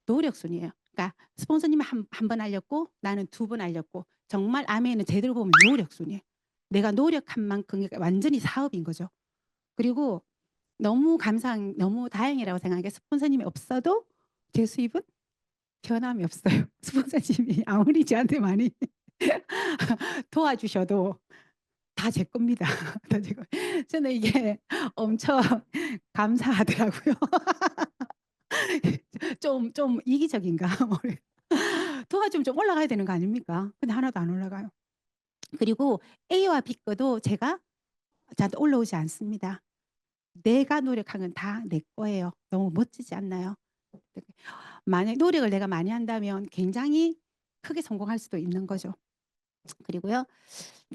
노력순이에요. 그러니까 스폰서님은 한 번 알렸고 나는 2번 알렸고 정말 아메이는 제대로 보면 노력순이에요. 내가 노력한 만큼 완전히 사업인 거죠. 그리고 너무 너무 다행이라고 생각한 게 스폰서님이 없어도 제 수입은 변함이 없어요. 스폰서님이 아무리 저한테 많이 도와주셔도 다 제 겁니다. 다 제 거. 저는 이게 엄청 감사하더라고요. 좀 이기적인가? 도와주면 좀 올라가야 되는 거 아닙니까? 근데 하나도 안 올라가요. 그리고 A와 B 거도 제가 저한테 올라오지 않습니다. 내가 노력한 건 다 내 거예요. 너무 멋지지 않나요? 만약 노력을 내가 많이 한다면 굉장히 크게 성공할 수도 있는 거죠. 그리고요.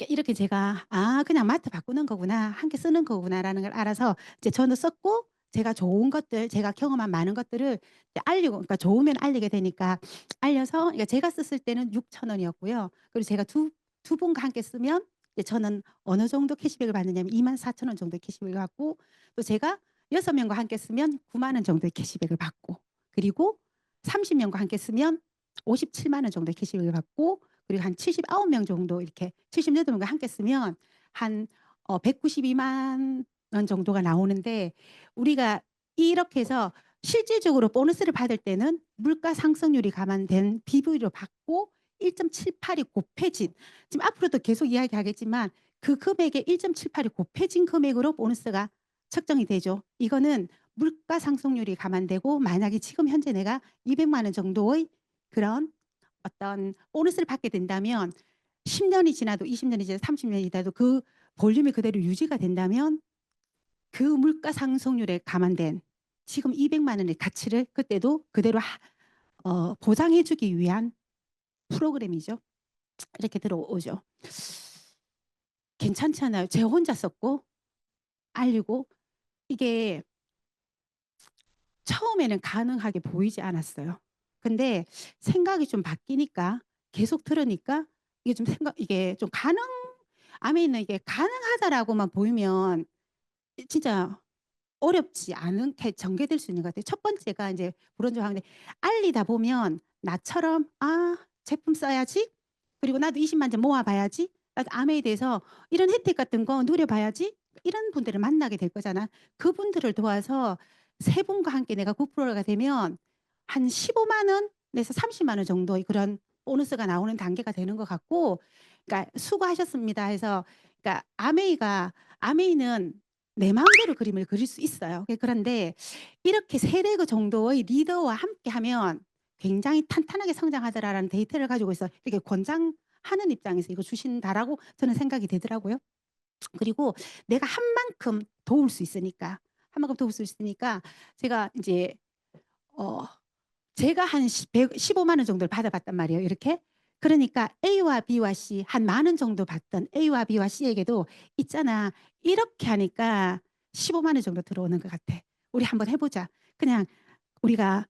이렇게 제가 그냥 마트 바꾸는 거구나. 한 개 쓰는 거구나라는 걸 알아서 이제 저는 썼고 제가 좋은 것들, 제가 경험한 많은 것들을 이제 알리고 그러니까 좋으면 알리게 되니까 알려서 그러니까 제가 썼을 때는 6,000원이었고요. 그리고 제가 두 분과 함께 쓰면 이제 저는 어느 정도 캐시백을 받느냐면 24,000원 정도의 캐시백을 받고 또 제가 6명과 함께 쓰면 9만 원 정도의 캐시백을 받고 그리고 30명과 함께 쓰면 57만 원 정도의 캐시백을 받고 그리고 한 79명 정도 이렇게 78명과 함께 쓰면 한 192만 원 정도가 나오는데 우리가 이렇게 해서 실질적으로 보너스를 받을 때는 물가 상승률이 감안된 BV로 받고 1.78이 곱해진 지금 앞으로도 계속 이야기하겠지만 그 금액의 1.78이 곱해진 금액으로 보너스가 측정이 되죠. 이거는 물가 상승률이 감안되고 만약에 지금 현재 내가 200만 원 정도의 그런 어떤 보너스를 받게 된다면 10년이 지나도 20년이 지나도 30년이 지나도 그 볼륨이 그대로 유지가 된다면 그 물가 상승률에 감안된 지금 200만 원의 가치를 그때도 그대로 보장해주기 위한 프로그램이죠. 이렇게 들어오죠. 괜찮지 않아요? 제 혼자 썼고 알리고 이게 처음에는 가능하게 보이지 않았어요. 근데 생각이 좀 바뀌니까 계속 들으니까 이게 좀 아메이는 이게 가능하다라고만 보이면 진짜 어렵지 않게 전개될 수 있는 것 같아요. 첫 번째가 이제 불원조항인데 알리다 보면 나처럼 제품 써야지. 그리고 나도 20만 점 모아봐야지. 나도 아메이에 대해서 이런 혜택 같은 거 누려봐야지. 이런 분들을 만나게 될 거잖아. 그분들을 도와서 세 분과 함께 내가 9%가 되면 한 15만 원에서 30만 원 정도의 그런 보너스가 나오는 단계가 되는 것 같고, 그러니까 수고하셨습니다 해서, 그러니까 아메이는 내 마음대로 그림을 그릴 수 있어요. 그런데 이렇게 세레그 정도의 리더와 함께 하면 굉장히 탄탄하게 성장하더라라는 데이터를 가지고 있어 이렇게 권장하는 입장에서 이거 주신다라고 저는 생각이 되더라고요. 그리고 내가 한 만큼 도울 수 있으니까 제가 이제 제가 한 15만 원 정도를 받아봤단 말이에요. 이렇게. 그러니까 A와 B와 C 한 만 원 정도 받던 A와 B와 C에게도 있잖아. 이렇게 하니까 15만 원 정도 들어오는 것 같아. 우리 한번 해보자. 그냥 우리가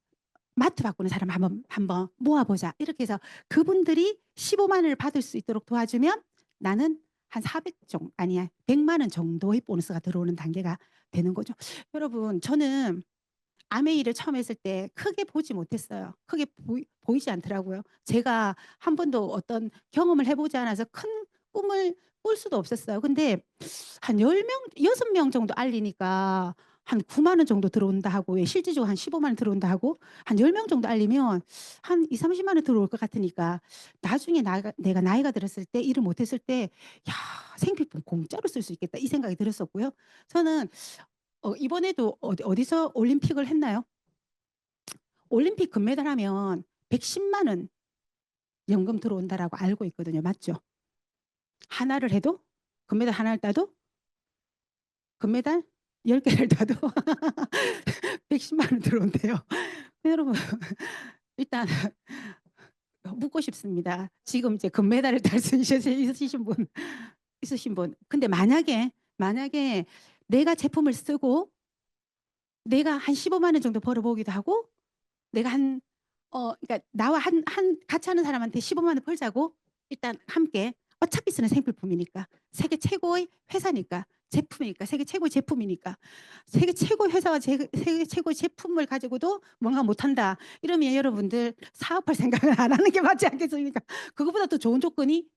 마트 바꾸는 사람 한번 모아보자. 이렇게 해서 그분들이 15만 원을 받을 수 있도록 도와주면 나는 한 100만 원 정도의 보너스가 들어오는 단계가 되는 거죠. 여러분, 저는 아메이를 처음 했을 때 크게 보지 못했어요. 크게 보이지 않더라고요. 제가 한 번도 어떤 경험을 해보지 않아서 큰 꿈을 꿀 수도 없었어요. 근데 한 10명, 6명 정도 알리니까 한 9만 원 정도 들어온다 하고 실질적으로 한 15만 원 들어온다 하고 한 10명 정도 알리면 한 2, 30만 원 들어올 것 같으니까 나중에 내가 나이가 들었을 때 일을 못했을 때 야, 생필품 공짜로 쓸 수 있겠다 이 생각이 들었었고요. 저는 이번에도 어디서 올림픽을 했나요? 올림픽 금메달 하면 110만 원 연금 들어온다라고 알고 있거든요. 맞죠? 하나를 해도 금메달 하나를 따도 금메달 10개를 따도 110만 원 들어온대요. 여러분 일단 묻고 싶습니다. 지금 이제 금메달을 딸 수 있으신 분. 근데 만약에 내가 제품을 쓰고 내가 한 15만 원 정도 벌어보기도 하고 내가 그러니까 나와 같이 하는 사람한테 15만 원 벌자고 일단 함께 어차피 쓰는 생필품이니까 세계 최고의 회사니까 제품이니까 세계 최고의 제품이니까 세계 최고의 회사와 세계 최고의 제품을 가지고도 뭔가 못한다 이러면 여러분들 사업할 생각을 안 하는 게 맞지 않겠습니까? 그거보다 더 좋은 조건이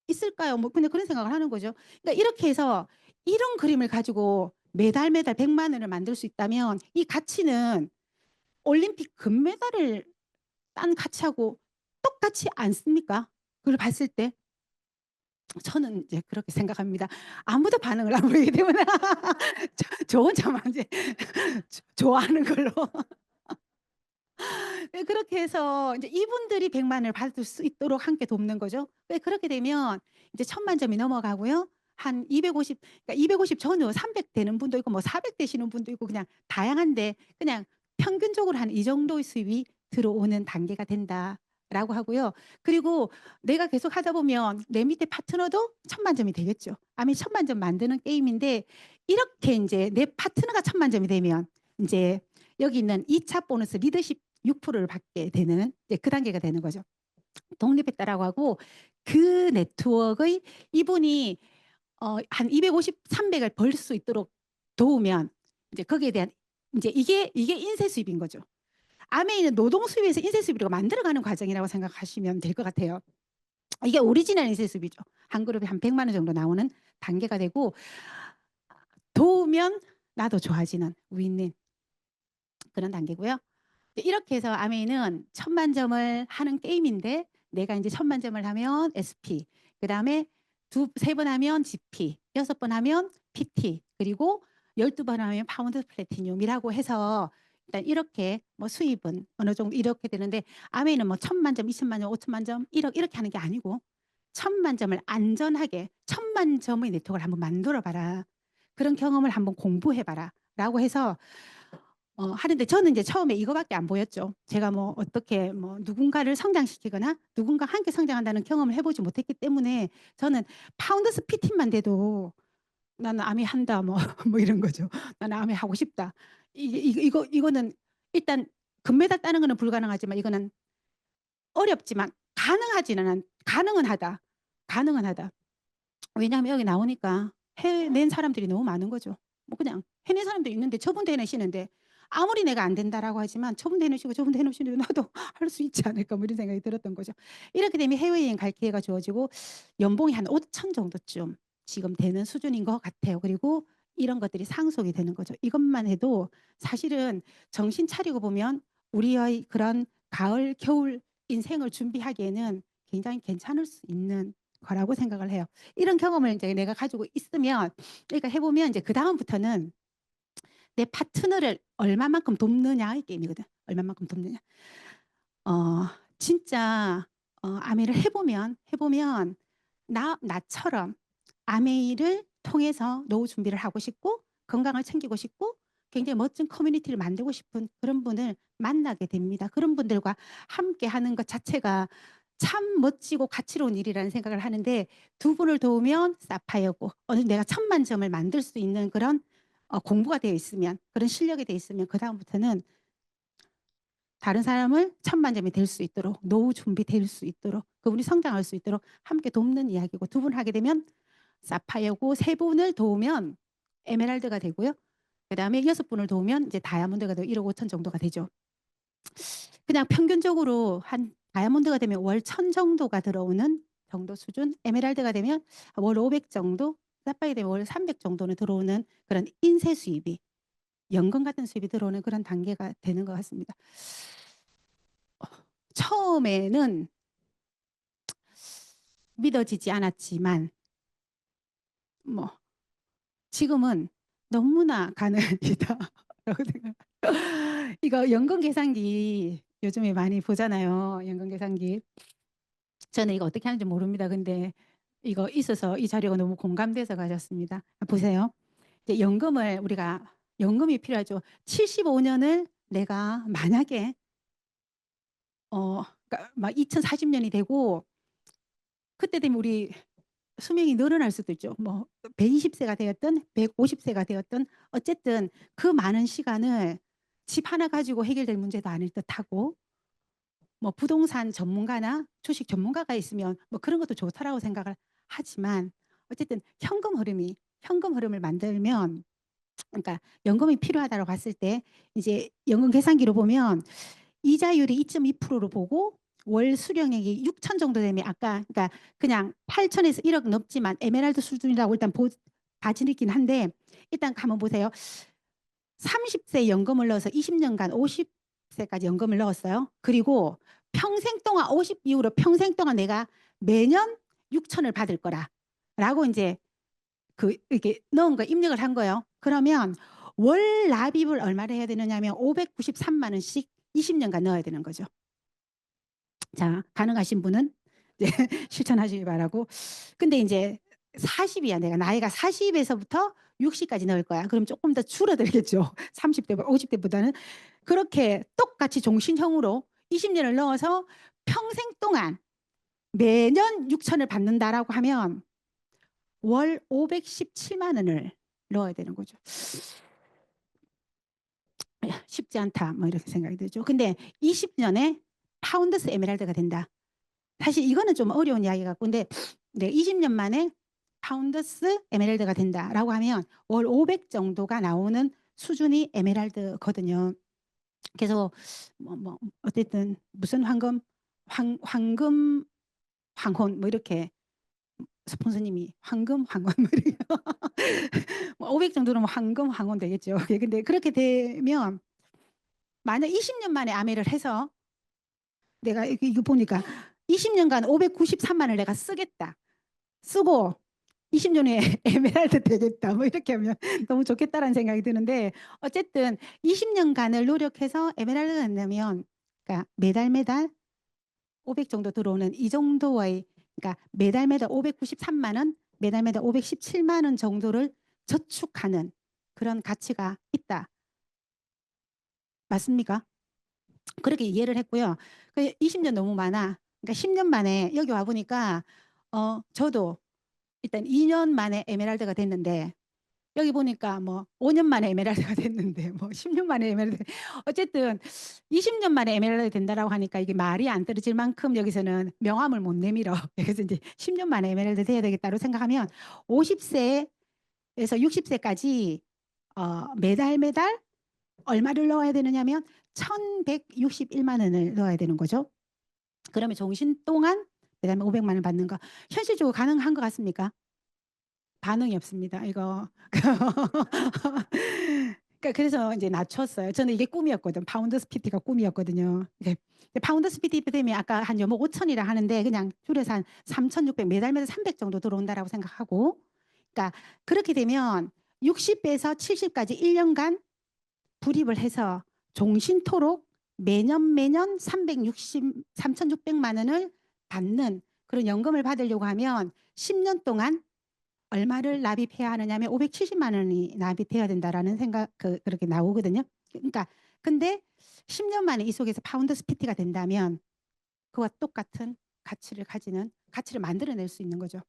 있을까요? 뭐 그냥 그런 생각을 하는 거죠. 그러니까 이렇게 해서 이런 그림을 가지고 매달 100만 원을 만들 수 있다면 이 가치는 올림픽 금메달을 딴 가치하고 똑같지 않습니까? 그걸 봤을 때 저는 이제 그렇게 생각합니다. 아무도 반응을 안 보이기 때문에 저 혼자만 이제 좋아하는 걸로. 네, 그렇게 해서 이제 이분들이 100만을 받을 수 있도록 함께 돕는 거죠. 네, 그렇게 되면 이제 1000만 점이 넘어가고요. 한 250, 그러니까 250 전후 300 되는 분도 있고 뭐 400 되시는 분도 있고 그냥 다양한데 그냥 평균적으로 한 이 정도의 수입이 들어오는 단계가 된다라고 하고요. 그리고 내가 계속 하다 보면 내 밑에 파트너도 1000만 점이 되겠죠. 아니 1000만 점 만드는 게임인데 이렇게 이제 내 파트너가 1000만 점이 되면 이제 여기 있는 2차 보너스 리더십 6%를 받게 되는 이제 그 단계가 되는 거죠. 독립했다라고 하고 그 네트워크의 이분이 한 250, 300을 벌 수 있도록 도우면 이제 거기에 대한 이제 이게 인쇄 수입인 거죠. 아메이는 노동 수입에서 인쇄 수입으로 만들어가는 과정이라고 생각하시면 될 것 같아요. 이게 오리지널 인쇄 수입이죠. 한 그룹에 한 100만 원 정도 나오는 단계가 되고 도우면 나도 좋아지는 윈윈 그런 단계고요. 이렇게 해서 아메이는 1000만 점을 하는 게임인데 내가 이제 1000만 점을 하면 SP, 그다음에 세 번 하면 GP, 6번 하면 PT, 그리고 12번 하면 파운드 플래티늄이라고 해서 일단 이렇게 뭐 수입은 어느 정도 이렇게 되는데 아메이는 뭐 1000만 점, 2000만 점, 5000만 점, 1억 이렇게 하는 게 아니고 1000만 점을 안전하게 1000만 점의 네트워크를 한번 만들어 봐라. 그런 경험을 한번 공부해 봐라. 라고 해서 하는데 저는 이제 처음에 이거밖에 안 보였죠. 제가 뭐 어떻게 뭐 누군가를 성장시키거나 누군가 함께 성장한다는 경험을 해보지 못했기 때문에 저는 파운더스 피팅만 돼도 나는 아미 한다 뭐, 뭐 이런 거죠. 나는 아미 하고 싶다. 이거는 일단 금메달 따는 거는 불가능하지만 이거는 어렵지만 가능은 하다. 가능은 하다. 왜냐하면 여기 나오니까 해낸 사람들이 너무 많은 거죠. 뭐 그냥 해낸 사람도 있는데 저분도 해내시는데 아무리 내가 안 된다라고 하지만 저분도 해내시고 저분도 해내시는데 나도 할 수 있지 않을까 뭐 이런 생각이 들었던 거죠. 이렇게 되면 해외여행 갈 기회가 주어지고 연봉이 한 5천 정도쯤 지금 되는 수준인 것 같아요. 그리고 이런 것들이 상속이 되는 거죠. 이것만 해도 사실은 정신 차리고 보면 우리의 그런 가을, 겨울 인생을 준비하기에는 굉장히 괜찮을 수 있는 거라고 생각을 해요. 이런 경험을 이제 내가 가지고 있으면 그러니까 해보면 이제 그 다음부터는 내 파트너를 얼마만큼 돕느냐의 게임이거든. 얼마만큼 돕느냐. 진짜 아메이를 해보면 나처럼 아메이를 통해서 노후 준비를 하고 싶고 건강을 챙기고 싶고 굉장히 멋진 커뮤니티를 만들고 싶은 그런 분을 만나게 됩니다. 그런 분들과 함께 하는 것 자체가 참 멋지고 가치로운 일이라는 생각을 하는데 두 분을 도우면 사파이어고 어느 내가 1000만 점을 만들 수 있는 그런 공부가 되어 있으면 그런 실력이 되어 있으면 그 다음부터는 다른 사람을 1000만 점이 될 수 있도록 노후 준비될 수 있도록 그분이 성장할 수 있도록 함께 돕는 이야기고 두 분 하게 되면 사파이어고 세 분을 도우면 에메랄드가 되고요. 그다음에 6분을 도우면 이제 다이아몬드가 되고 1억 5천 정도가 되죠. 그냥 평균적으로 한 다이아몬드가 되면 월 1000 정도가 들어오는 정도 수준, 에메랄드가 되면 월 500 정도, 사파이어 되면 월 300 정도는 들어오는 그런 인쇄 수입이 연금 같은 수입이 들어오는 그런 단계가 되는 것 같습니다. 처음에는 믿어지지 않았지만 뭐 지금은 너무나 가는 일이다라고 생각. 이거 연금 계산기 요즘에 많이 보잖아요. 연금 계산기. 저는 이거 어떻게 하는지 모릅니다. 근데 이거 있어서 이 자료가 너무 공감돼서 가졌습니다. 보세요. 이제 연금을 우리가 연금이 필요하죠. 75년을 내가 만약에 그러니까 막 2040년이 되고 그때 되면 우리 수명이 늘어날 수도 있죠. 뭐 120세가 되었든 150세가 되었든 어쨌든 그 많은 시간을 집 하나 가지고 해결될 문제도 아닐 듯하고 뭐 부동산 전문가나 주식 전문가가 있으면 뭐 그런 것도 좋다라고 생각을 하지만 어쨌든 현금 흐름을 만들면 그러니까 연금이 필요하다고 봤을 때 이제 연금 계산기로 보면 이자율이 2.2%로 보고 월 수령액이 6천 정도 되면 아까 그러니까 그냥 8천에서 1억 넘지만 에메랄드 수준이라고 일단 봐지긴 한데 일단 한번 보세요. 30세 연금을 넣어서 20년간 50세까지 연금을 넣었어요. 그리고 평생 동안 50 이후로 평생 동안 내가 매년 6천을 받을 거라라고 이제 그 이렇게 넣은 거 입력을 한 거예요. 그러면 월 납입을 얼마를 해야 되느냐면 593만 원씩 20년간 넣어야 되는 거죠. 자, 가능하신 분은 이제 실천하시기 바라고. 근데 이제 40이야. 내가 나이가 40에서부터 60까지 넣을 거야. 그럼 조금 더 줄어들겠죠. 30대, 50대보다는. 그렇게 똑같이 종신형으로 20년을 넣어서 평생 동안 매년 6천을 받는다라고 하면 월 517만 원을 넣어야 되는 거죠. 쉽지 않다. 뭐 이렇게 생각이 들죠. 근데 20년에 파운드스 에메랄드가 된다. 사실 이거는 좀 어려운 이야기 같고 근데 20년 만에 파운드스 에메랄드가 된다라고 하면 월 500 정도가 나오는 수준이 에메랄드거든요. 그래서 뭐 어쨌든 무슨 황금 황혼 뭐 이렇게 스폰서님이 황금 황혼 뭐 이렇게 500 정도는 뭐 황금 황혼 되겠죠. 근데 그렇게 되면 만약 20년 만에 아메를 해서 내가 이거 보니까 20년간 593만을 내가 쓰겠다. 쓰고 20년에 에메랄드 되겠다. 뭐 이렇게 하면 너무 좋겠다라는 생각이 드는데 어쨌든 20년간을 노력해서 에메랄드가 된다면 그러니까 매달 500 정도 들어오는 이 정도의 그러니까 매달 593만 원, 매달 517만 원 정도를 저축하는 그런 가치가 있다. 맞습니까? 그렇게 이해를 했고요. 20년 너무 많아. 그러니까 10년 만에 여기 와 보니까 저도 일단 2년 만에 에메랄드가 됐는데 여기 보니까 뭐 5년 만에 에메랄드가 됐는데 뭐 10년 만에 에메랄드 어쨌든 20년 만에 에메랄드 된다라고 하니까 이게 말이 안 떨어질 만큼 여기서는 명함을 못 내밀어. 그래서 이제 10년 만에 에메랄드 돼야 되겠다고 생각하면 50세에서 60세까지 매달 얼마를 넣어야 되느냐면 1,161만 원을 넣어야 되는 거죠. 그러면 종신 동안 매달 500만 원 받는 거 현실적으로 가능한 것 같습니까? 반응이 없습니다. 이거. 그러니까 그래서 이제 낮췄어요. 저는 이게 꿈이었거든. 파운드 스피티가 꿈이었거든요. 파운드 스피티 되면 아까 한 연목 5천이라 하는데 그냥 줄여서 한 3,600 매달 300 정도 들어온다라고 생각하고 그러니까 그렇게 되면 60에서 70까지 1년간 불입을 해서 종신토록 매년 3,600만 원을 받는 그런 연금을 받으려고 하면 10년 동안 얼마를 납입해야 하느냐면 570만 원이 납입해야 된다라는 생각 그렇게 나오거든요. 그러니까 근데 10년 만에 이 속에서 파운드 스피티가 된다면 그와 똑같은 가치를 만들어낼 수 있는 거죠.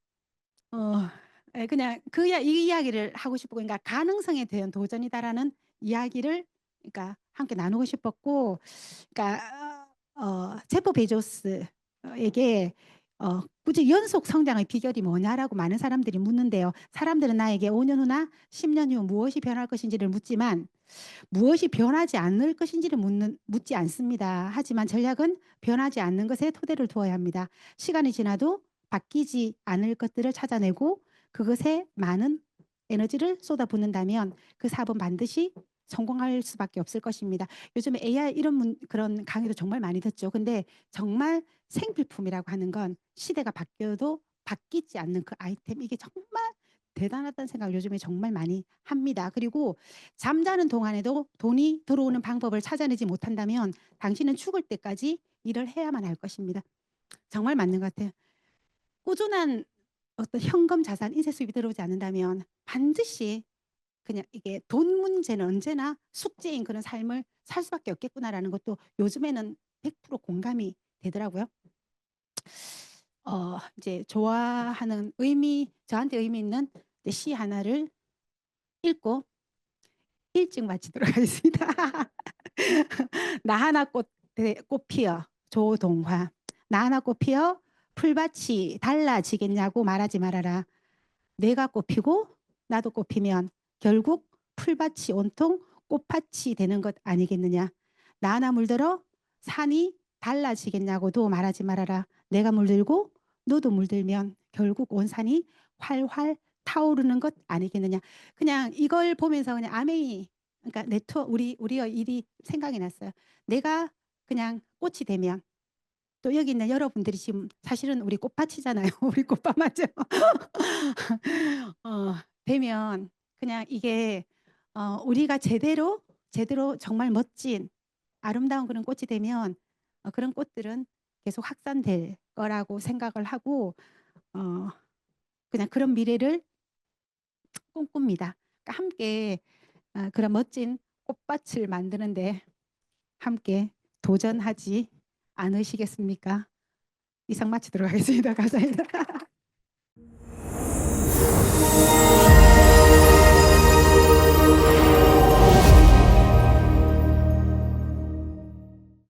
그냥 이 이야기를 하고 싶고 그러니까 가능성에 대한 도전이다라는 이야기를 그러니까 함께 나누고 싶었고 그러니까 제프 베조스에게 굳이 연속 성장의 비결이 뭐냐라고 많은 사람들이 묻는데요. 사람들은 나에게 5년 후나 10년 후 무엇이 변할 것인지를 묻지만 무엇이 변하지 않을 것인지를 묻지 않습니다. 하지만 전략은 변하지 않는 것에 토대를 두어야 합니다. 시간이 지나도 바뀌지 않을 것들을 찾아내고 그것에 많은 에너지를 쏟아붓는다면 그 사업은 반드시 성공할 수밖에 없을 것입니다. 요즘에 AI 이런 그런 강의도 정말 많이 듣죠. 근데 정말 생필품이라고 하는 건 시대가 바뀌어도 바뀌지 않는 그 아이템 이게 정말 대단하다는 생각을 요즘에 정말 많이 합니다. 그리고 잠자는 동안에도 돈이 들어오는 방법을 찾아내지 못한다면 당신은 죽을 때까지 일을 해야만 할 것입니다. 정말 맞는 것 같아요. 꾸준한 어떤 현금 자산 인쇄 수입이 들어오지 않는다면 반드시 그냥 이게 돈 문제는 언제나 숙제인 그런 삶을 살 수밖에 없겠구나라는 것도 요즘에는 100% 공감이 되더라고요. 이제 좋아하는 저한테 의미 있는 시 하나를 읽고 일찍 마치도록 하겠습니다. 나 하나 꽃 피어 조동화. 나 하나 꽃 피어 풀밭이 달라지겠냐고 말하지 말아라. 내가 꽃피고 나도 꽃피면 결국 풀밭이 온통 꽃밭이 되는 것 아니겠느냐. 나 하나 물들어 산이 달라지겠냐고도 말하지 말아라. 내가 물들고 너도 물들면 결국 온 산이 활활 타오르는 것 아니겠느냐. 그냥 이걸 보면서 그냥 아메이, 그러니까 우리의 일이 생각이 났어요. 내가 그냥 꽃이 되면, 또 여기 있는 여러분들이 지금 사실은 우리 꽃밭이잖아요. 우리 꽃밭 맞죠? 되면 그냥 이게 우리가 제대로 정말 멋진 아름다운 그런 꽃이 되면 그런 꽃들은 계속 확산될 거라고 생각을 하고 어, 그냥 그런 미래를 꿈꿉니다. 그러니까 함께 그런 멋진 꽃밭을 만드는데 함께 도전하지 않으시겠습니까? 이상 마치도록 하겠습니다. 감사합니다.